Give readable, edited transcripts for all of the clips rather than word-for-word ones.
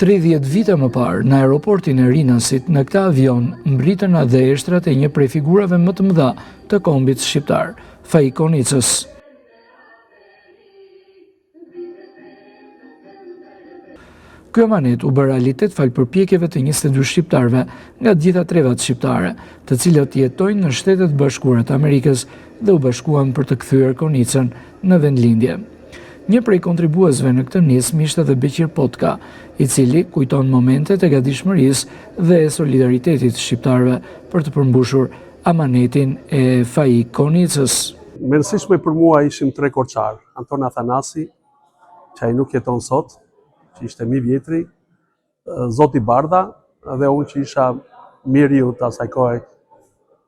30 vite më parë, në aeroportin e Rinasit, në këta avion, mbritën dhe eshtrat e një prej figurave më të mëdha të kombit shqiptar, Faik Konicës. Ky amanet u bë realitet fal përpjekjeve të 22 shqiptarëve nga të gjitha trevat shqiptare, të cilët jetojnë në Shtetet Bashkuara të Amerikës dhe u bashkuan për të kthyer Konicën në vendlindje. Një prej kontribuesve në këtë nismë ishte edhe Beqir Potka, i cili kujton momentet e gatishmërisë dhe e solidaritetit shqiptarëve për të përmbushur amanetin e Faik Konicës. Me rëndësishme për mua ishim 3 korçar, Anton Athanasi, që ai nuk jeton sot, që ishte mi vjetri, Zoti Bardha dhe unë që isha miriu të asaj kohe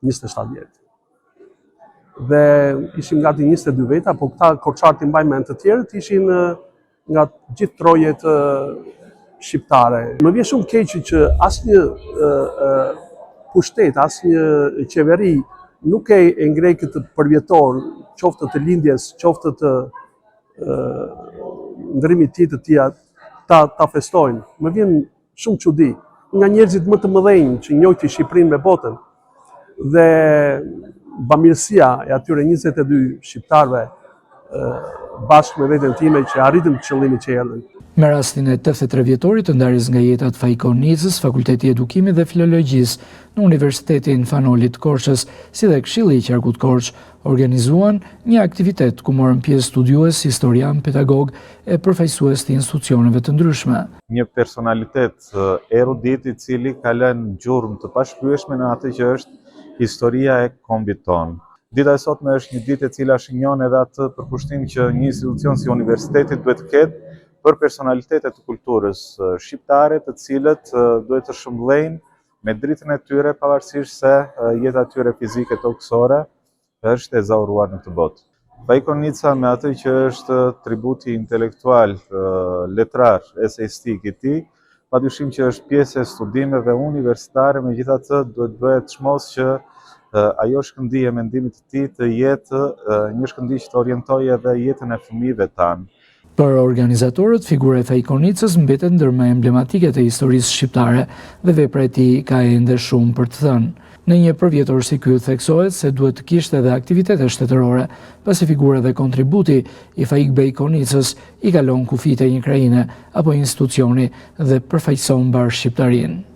27 vjetë. Dhe ishim gati 22 veta, po këta korçar të mbaj mend të tjerët ishin nga gjithë trojet shqiptare. Më vjen shumë keq që asnjë pushtet, asnjë qeveri nuk e ngrej këtë përvjetor, qoftë të lindjes, qoftë të ndrimit të tij ta festojnë. Më vjen shumë çudi nga njerëzit më të mëdhenj që njohin Shqipërinë me botën. Dhe bamirësia e atyre 22 shqiptarëve bashkë me veten time që arritëm qëllimin që erdhën. Me rastin e 83 vjetorit të ndarjes nga jeta të Faik Konicës, Fakulteti i Edukimit dhe Filologjisë në Universitetin Fanolit Korçës, si dhe Këshilli i Qarkut Korç, organizuan një aktivitet ku morën pjesë studiues, historian, pedagog e përfaqësues të institucioneve të ndryshme. Një personalitet erudit i cili ka lënë gjurmë të pashkryeshme në atë që është historia e kombit tonë. Dita e sotme është një ditë e cila shënjon edhe atë përkushtim që një institucion si universiteti duhet të ketë për personalitetet të kulturës shqiptare, të cilët duhet të shëmbëllejnë me dritën e tyre pavarësisht se jeta e tyre fizike toksore është e zauruar në këtë botë. Faik Konica me atë që është tributi intelektual, letrar, eseistik i tij, padyshim që është pjesë e studimeve universitare, megjithatë duhet bëhet çmos që ajo shkëndij e mendimit të tij të jetë një shkëndij që të orientojë edhe jetën e fëmijëve tanë. Për organizatorët, figura e Faik Konicës mbetet ndër më emblematiket e historisë shqiptare dhe vepra e tij ka ende shumë për të thënë. Në një përvjetor si ky theksohet se duhet të kishte edhe aktivitete shtetërore, pasi figura dhe kontributi i Faik Bej Konicës i kalon kufijtë e një krajine apo institucioni dhe përfaqëson mbar shqiptarinë.